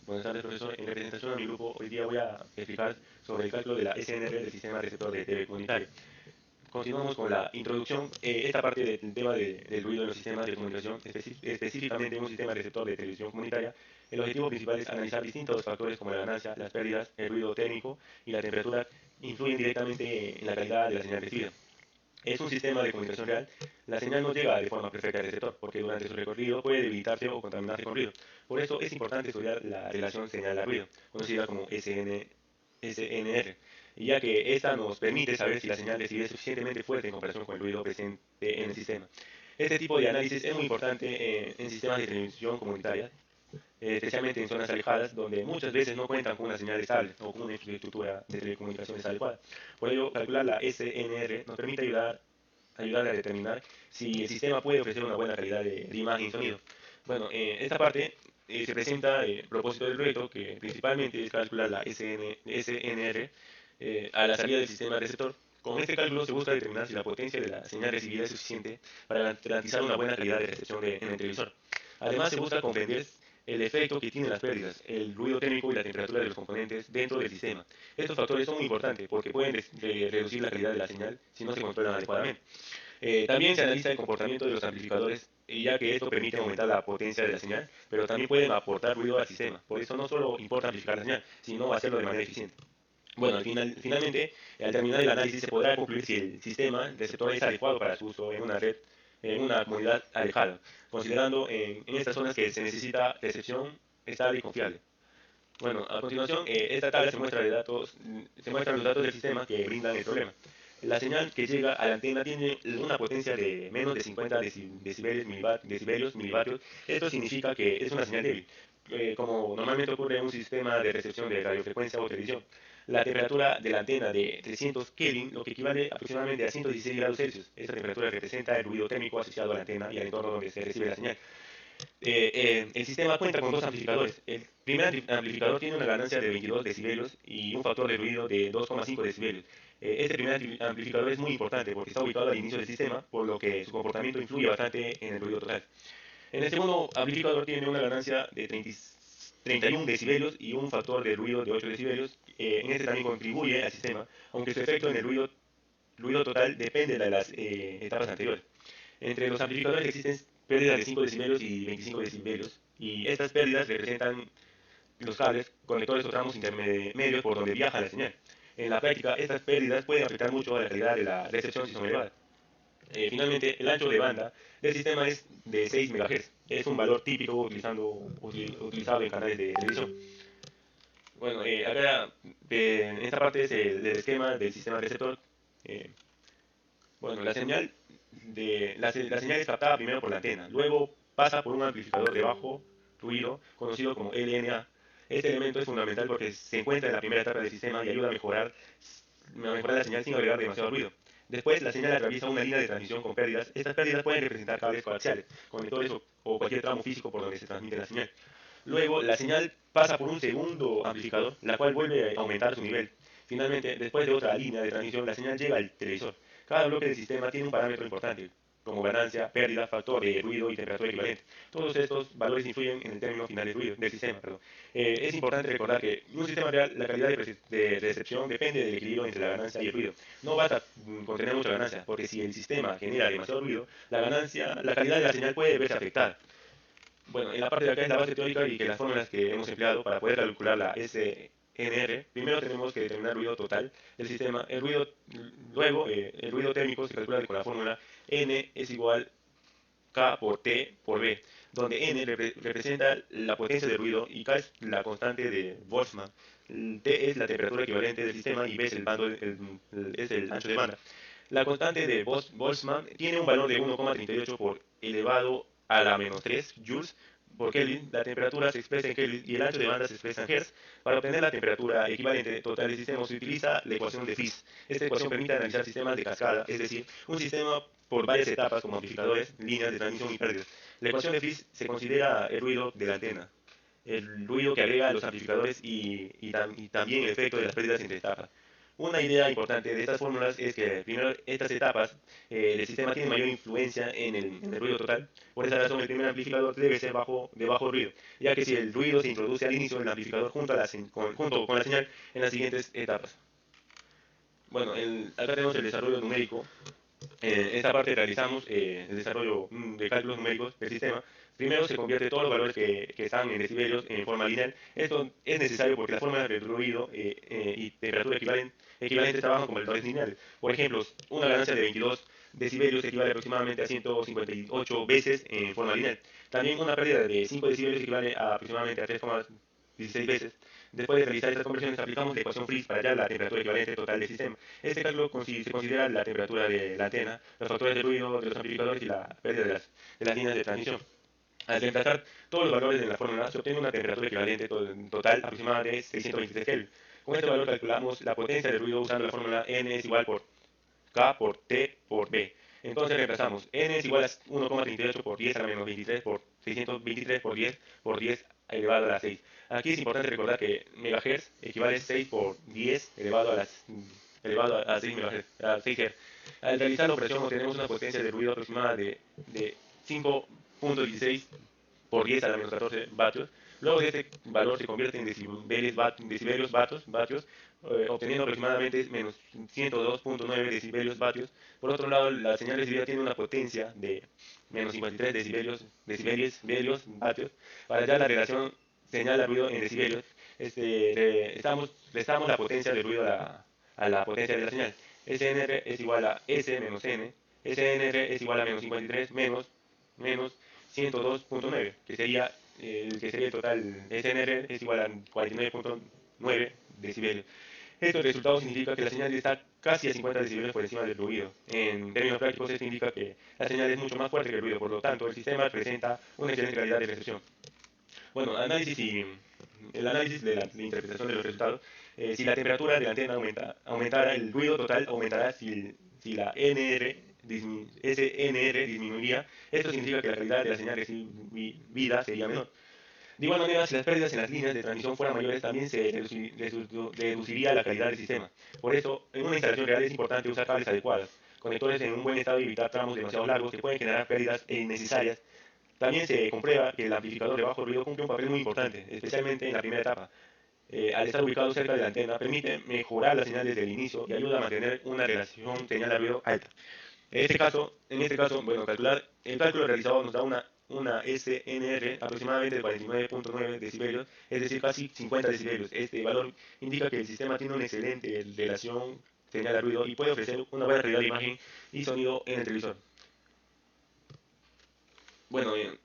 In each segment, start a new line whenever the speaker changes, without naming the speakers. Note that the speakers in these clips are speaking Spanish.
Buenas tardes, profesor. En representación a mi grupo, hoy día voy a explicar sobre el cálculo de la SNR del sistema receptor de TV comunitario. Continuamos con la introducción. Esta parte del tema del ruido en los sistemas de comunicación, específicamente en un sistema receptor de televisión comunitaria. El objetivo principal es analizar distintos factores como la ganancia, las pérdidas, el ruido térmico y la temperatura influyen directamente en la calidad de la señal recibida. Es un sistema de comunicación real. La señal no llega de forma perfecta al receptor, porque durante su recorrido puede debilitarse o contaminarse con ruido. Por eso es importante estudiar la relación señal-ruido, conocida como SNR, ya que esta nos permite saber si la señal recibida es suficientemente fuerte en comparación con el ruido presente en el sistema. Este tipo de análisis es muy importante en sistemas de televisión comunitaria, especialmente en zonas alejadas donde muchas veces no cuentan con una señal estable o con una infraestructura de telecomunicaciones adecuada. Por ello, calcular la SNR nos permite ayudar a determinar si el sistema puede ofrecer una buena calidad de imagen y sonido. Bueno, esta parte se presenta el propósito del proyecto, que principalmente es calcular la SNR a la salida del sistema receptor. Con este cálculo se busca determinar si la potencia de la señal recibida es suficiente para garantizar una buena calidad de recepción en el televisor. Además, se busca comprender el efecto que tienen las pérdidas, el ruido térmico y la temperatura de los componentes dentro del sistema. Estos factores son muy importantes porque pueden reducir la calidad de la señal si no se controlan adecuadamente. También se analiza el comportamiento de los amplificadores, ya que esto permite aumentar la potencia de la señal, pero también pueden aportar ruido al sistema. Por eso no solo importa amplificar la señal, sino hacerlo de manera eficiente. Bueno, finalmente, al terminar el análisis se podrá concluir si el sistema receptor es adecuado para su uso en una red, en una comunidad alejada, considerando en estas zonas que se necesita recepción estable y confiable. Bueno, a continuación, esta tabla se muestran los datos del sistema que brindan el problema. La señal que llega a la antena tiene una potencia de menos de 50 decibelios, Esto significa que es una señal débil, como normalmente ocurre en un sistema de recepción de radiofrecuencia o televisión. La temperatura de la antena de 300 Kelvin, lo que equivale aproximadamente a 116 grados Celsius. Esta temperatura representa el ruido térmico asociado a la antena y al entorno donde se recibe la señal. El sistema cuenta con dos amplificadores. El primer amplificador tiene una ganancia de 22 decibelios y un factor de ruido de 2,5 decibelios. Este primer amplificador es muy importante porque está ubicado al inicio del sistema, por lo que su comportamiento influye bastante en el ruido total. En el segundo amplificador tiene una ganancia de 31 decibelios y un factor de ruido de 8 decibelios. En este también contribuye al sistema, aunque su efecto en el ruido total depende de las etapas anteriores. Entre los amplificadores existen pérdidas de 5 decibelios y 25 decibelios, y estas pérdidas representan los cables, conectores o tramos intermedios por donde viaja la señal. En la práctica, estas pérdidas pueden afectar mucho a la calidad de la recepción si son elevadas. Finalmente, el ancho de banda del sistema es de 6 MHz. Es un valor típico utilizado en canales de televisión. Bueno, acá en esta parte es el esquema del sistema receptor. Eh, bueno, la señal es captada primero por la antena, luego pasa por un amplificador de bajo ruido conocido como LNA. Este elemento es fundamental porque se encuentra en la primera etapa del sistema y ayuda a mejorar la señal sin agregar demasiado ruido. Después, la señal atraviesa una línea de transmisión con pérdidas. Estas pérdidas pueden representar cables coaxiales, conectores o cualquier tramo físico por donde se transmite la señal. Luego, la señal pasa por un segundo amplificador, la cual vuelve a aumentar su nivel. Finalmente, después de otra línea de transmisión, la señal llega al televisor. Cada bloque del sistema tiene un parámetro importante, como ganancia, pérdida, factor de ruido y temperatura equivalente. Todos estos valores influyen en el término final del sistema. Perdón. Es importante recordar que en un sistema real la calidad de recepción depende del equilibrio entre la ganancia y el ruido. No basta con tener mucha ganancia, porque si el sistema genera demasiado ruido, la calidad de la señal puede verse afectada. Bueno, en la parte de acá es la base teórica y que las fórmulas que hemos empleado para poder calcular la SNR, primero tenemos que determinar el ruido total del sistema. Luego, el ruido térmico se calcula con la fórmula N es igual K por T por B, donde N representa la potencia de ruido y K es la constante de Boltzmann. T es la temperatura equivalente del sistema y B es el ancho de banda. La constante de Boltzmann tiene un valor de 1,38 por elevado a la menos 3 joules por Kelvin. La temperatura se expresa en Kelvin y el ancho de banda se expresa en Hertz. Para obtener la temperatura equivalente total del sistema se utiliza la ecuación de Fish. Esta ecuación permite analizar sistemas de cascada, es decir, un sistema por varias etapas como amplificadores, líneas de transmisión y pérdidas. La ecuación de Fish se considera el ruido de la antena, el ruido que agrega los amplificadores y también el efecto de las pérdidas entre etapas. Una idea importante de estas fórmulas es que, primero, estas etapas del sistema tienen mayor influencia en el ruido total. Por esa razón, el primer amplificador debe ser de bajo ruido, ya que si el ruido se introduce al inicio del amplificador junto con la señal en las siguientes etapas. Bueno, acá tenemos el desarrollo numérico. En esta parte realizamos el desarrollo de cálculos numéricos del sistema. Primero se convierte todos los valores que están en decibelios en forma lineal. Esto es necesario porque las formas de ruido y temperatura equivalentes trabajan con valores lineales. Por ejemplo, una ganancia de 22 decibelios equivale aproximadamente a 158 veces en forma lineal. También una pérdida de 5 decibelios equivale aproximadamente a 3,16 veces. Después de realizar estas conversiones, aplicamos la ecuación Friis para hallar la temperatura equivalente total del sistema. Este cálculo se considera la temperatura de la antena, los factores de ruido de los amplificadores y la pérdida de las líneas de transmisión. Al reemplazar todos los valores en la fórmula, se obtiene una temperatura equivalente total aproximada de 623 Kelvin. Con este valor calculamos la potencia del ruido usando la fórmula N es igual por K por T por B. Entonces reemplazamos N es igual a 1,38 por 10 a la menos 23 por 623 por 10 elevado a la 6. Aquí es importante recordar que megahertz equivale a 6 por 10 elevado a 6 MHz, a 6 Hz. Al realizar la operación obtenemos una potencia de ruido aproximada de 5,16 por 10 a la menos 14 vatios. Luego de este valor se convierte en decibelios vatios, obteniendo aproximadamente menos 102,9 decibelios vatios. Por otro lado, la señal recibida tiene una potencia de menos 53 decibelios vatios. Para hallar la relación señal a ruido en decibelios, restamos la potencia del ruido a la potencia de la señal. SNR es igual a S menos N. SNR es igual a menos 53 menos 102,9, que sería el total. SNR es igual a 49,9 decibelios. Este resultado significa que la señal está casi a 50 decibelios por encima del ruido. En términos prácticos, esto indica que la señal es mucho más fuerte que el ruido, por lo tanto, el sistema presenta una excelente calidad de recepción. Bueno, el análisis de la interpretación de los resultados. Si la temperatura de la antena aumentara, el ruido total aumentará si la SNR disminuiría. Esto significa que la calidad de la señal recibida sería menor. De igual manera, si las pérdidas en las líneas de transmisión fueran mayores, también se reduciría la calidad del sistema. Por eso, en una instalación real es importante usar cables adecuados, conectores en un buen estado y evitar tramos demasiado largos que pueden generar pérdidas innecesarias. También se comprueba que el amplificador de bajo ruido cumple un papel muy importante, especialmente en la primera etapa. Al estar ubicado cerca de la antena, permite mejorar la señal desde el inicio y ayuda a mantener una relación señal a ruido alta. En este caso, bueno, el cálculo realizado nos da una SNR aproximadamente de 49,9 decibelios, es decir, casi 50 decibelios. Este valor indica que el sistema tiene una excelente relación señal a ruido y puede ofrecer una buena calidad de imagen y sonido en el televisor. Bueno, el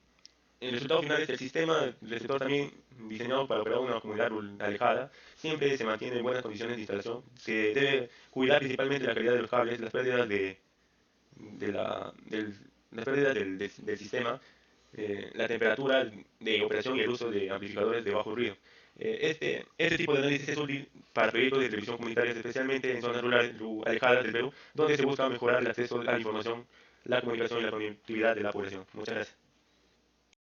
resultado final es que el sistema del receptor también diseñado para operar una comunidad alejada siempre se mantiene en buenas condiciones de instalación. Se debe cuidar principalmente la calidad de los cables, las pérdidas del sistema, la temperatura de operación y el uso de amplificadores de bajo ruido. Este tipo de análisis es útil para proyectos de televisión comunitarias, especialmente en zonas rurales alejadas del Perú, donde se busca mejorar el acceso a la información, la comunicación y la conectividad de la población. Muchas gracias.